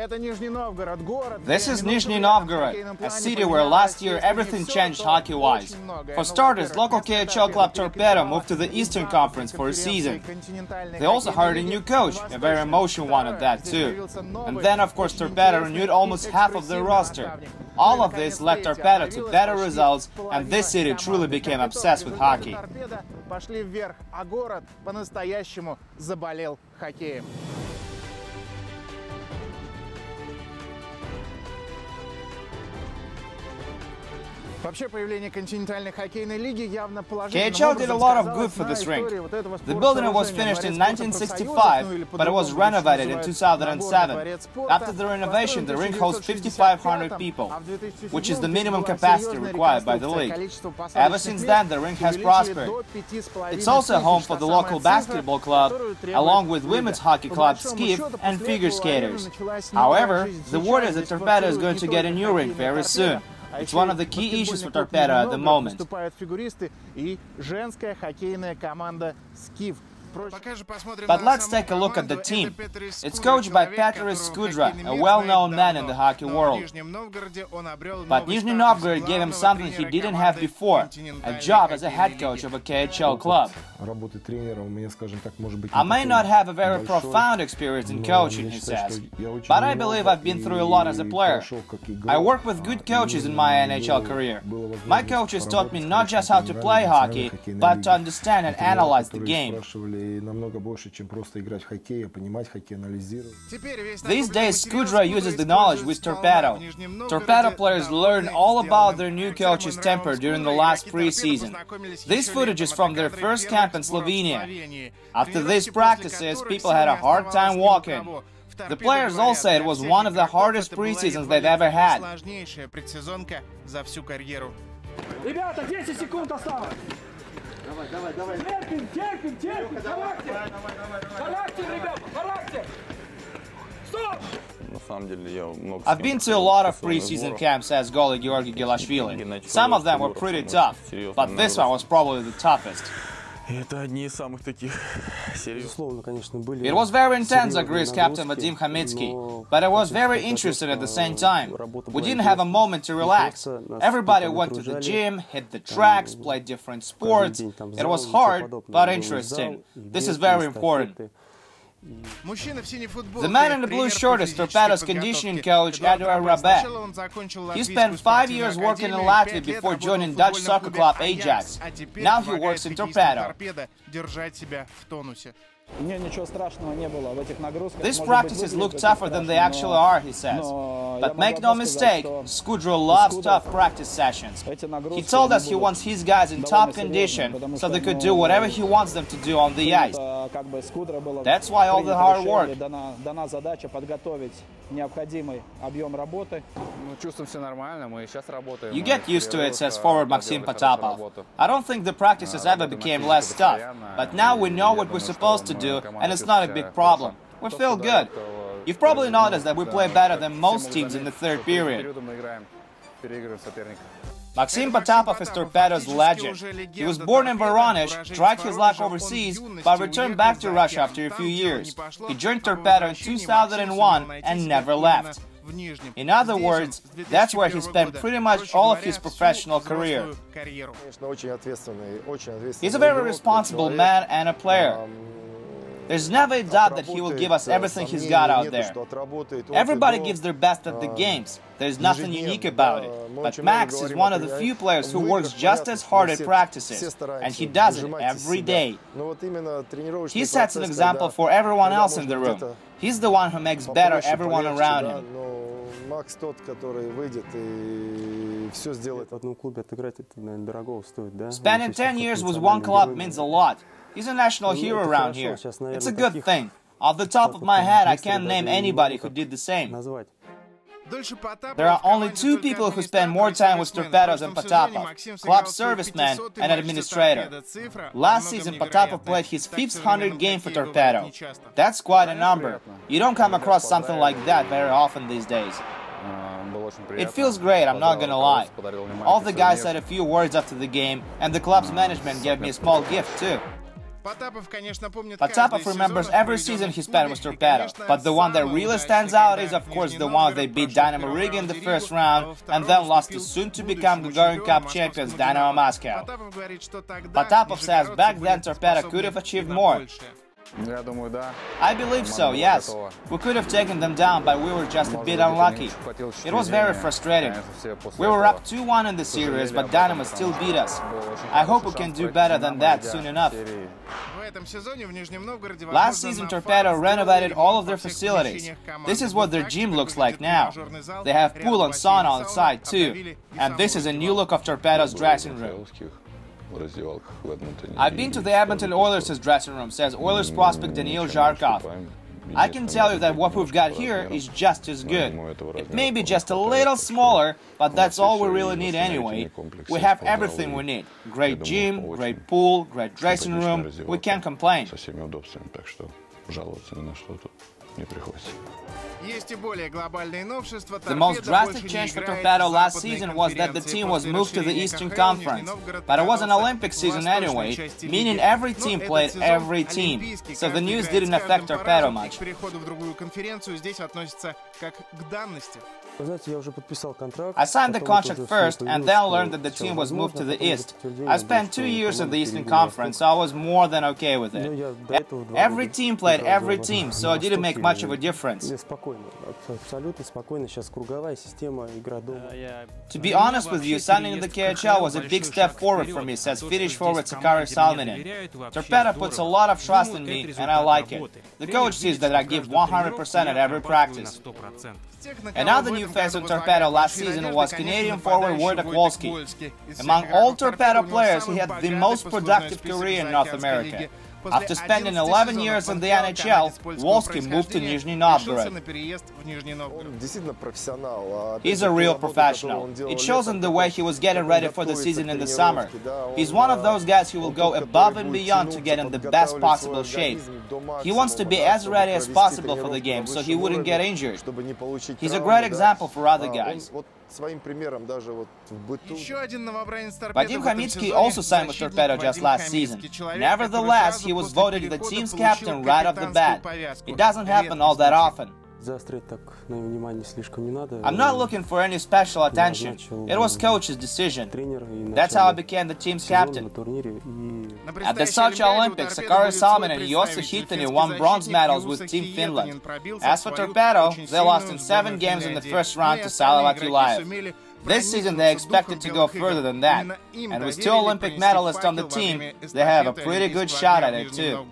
This is Nizhny Novgorod, a city where last year everything changed hockey-wise. For starters, local KHL club Torpedo moved to the Eastern Conference for a season. They also hired a new coach, a very emotional one at that too. And then, of course, Torpedo renewed almost half of their roster. All of this led Torpedo to better results, and this city truly became obsessed with hockey. KHL did a lot of good for this rink. The building was finished in 1965, but it was renovated in 2007. After the renovation, the rink hosts 5,500 people, which is the minimum capacity required by the league. Ever since then, the rink has prospered. It's also home for the local basketball club, along with women's hockey club Skiv and figure skaters. However, the word is that Torpedo is going to get a new rink very soon. It's one of the key issues for Torpedo at the moment. But let's take a look at the team. It's coached by Peteris Skudra, a well-known man in the hockey world. But Nizhny Novgorod gave him something he didn't have before, a job as a head coach of a KHL club. I may not have a very profound experience in coaching, he says, but I believe I've been through a lot as a player. I worked with good coaches in my NHL career. My coaches taught me not just how to play hockey, but to understand and analyze the game. These days, Skudra uses the knowledge with Torpedo. Torpedo players learn all about their new coach's temper during the last pre-season. This footage is from their first camp in Slovenia. After these practices, people had a hard time walking. The players all say it was one of the hardest pre-seasons they've ever had. I've been to a lot of pre-season camps, says goalie Georgi Gelashvili. Some of them were pretty tough, but this one was probably the toughest. It was very intense, agrees Captain Vadim Khamitsky, but it was very interesting at the same time. We didn't have a moment to relax. Everybody went to the gym, hit the tracks, played different sports. It was hard, but interesting. This is very important. The man in the blue shirt is Torpedo's conditioning coach Eduard Rabe. He spent 5 years working in Latvia before joining Dutch soccer club Ajax. Now he works in Torpedo. These practices look tougher than they actually are, he says. But make no mistake, Skudra loves tough practice sessions. He told us he wants his guys in top condition, so they could do whatever he wants them to do on the ice. That's why all the hard work. You get used to it, says forward Maxim Potapov. I don't think the practices ever became less tough, but now we know what we're supposed to do, and it's not a big problem. We feel good. You've probably noticed that we play better than most teams in the third period. Maxim Potapov is Torpedo's legend. He was born in Voronezh, tried his luck overseas, but returned back to Russia after a few years. He joined Torpedo in 2001 and never left. In other words, that's where he spent pretty much all of his professional career. He's a very responsible man and a player. There's never a doubt that he will give us everything he's got out there. Everybody gives their best at the games. There's nothing unique about it. But Max is one of the few players who works just as hard at practices, and he does it every day. He sets an example for everyone else in the room. He's the one who makes better everyone around him. Spending 10 years with one club means a lot. He's a national hero around here. It's a good thing. Off the top of my head, I can't name anybody who did the same. There are only two people who spend more time with Torpedo than Potapov: club serviceman and administrator. Last season, Potapov played his 500th game for Torpedo. That's quite a number. You don't come across something like that very often these days. It feels great, I'm not gonna lie. All the guys said a few words after the game, and the club's management gave me a small gift too. Potapov remembers every season he spent with Torpedo, but the one that really stands out is of course the one they beat Dynamo Riga in the first round and then lost to soon-to-become Gagarin Cup champions Dynamo Moscow. Potapov says back then Torpedo could have achieved more. I believe so, yes. We could have taken them down, but we were just a bit unlucky. It was very frustrating. We were up 2-1 in the series, but Dynamo still beat us. I hope we can do better than that soon enough. Last season, Torpedo renovated all of their facilities. This is what their gym looks like now. They have pool and sauna on site too. And this is a new look of Torpedo's dressing room. I've been to the Edmonton Oilers' dressing room, says Oilers prospect Daniil Zharkov. I can tell you that what we've got here is just as good. It may be just a little smaller, but that's all we really need anyway. We have everything we need. Great gym, great pool, great dressing room. We can't complain. The most drastic change for Torpedo last season was that the team was moved to the Eastern Conference. But it was an Olympic season anyway, meaning every team played every team, so the news didn't affect Torpedo much. I signed the contract first and then learned that the team was moved to the East. I spent 2 years in the Eastern Conference, so I was more than okay with it. Every team played every team, so it didn't make much of a difference. To be honest with you, signing in the KHL was a big step forward for me, says Finnish forward Sakari Salminen. Torpedo puts a lot of trust in me, and I like it. The coach sees that I give 100% at every practice. Another new face of Torpedo last season was Canadian forward Wojtek Wolski. Among all Torpedo players, he had the most productive career in North America. After spending 11 years in the NHL, Wolski moved to Nizhny Novgorod. He's a real professional. It shows in the way he was getting ready for the season in the summer. He's one of those guys who will go above and beyond to get in the best possible shape. He wants to be as ready as possible for the game, so he wouldn't get injured. He's a great example for other guys. Vadim Khamitsky also signed with Torpedo just last season. Nevertheless, he was voted the team's captain right off the bat. It doesn't happen all that often. I'm not looking for any special attention. It was coach's decision. That's how I became the team's captain. At the Sochi Olympics, Sakari Salminen and Jussi Hittinen won bronze medals with Team Finland. As for Torpedo, they lost in 7 games in the first round to Salavat Ulayev. This season they expected to go further than that, and with 2 Olympic medalists on the team, they have a pretty good shot at it too.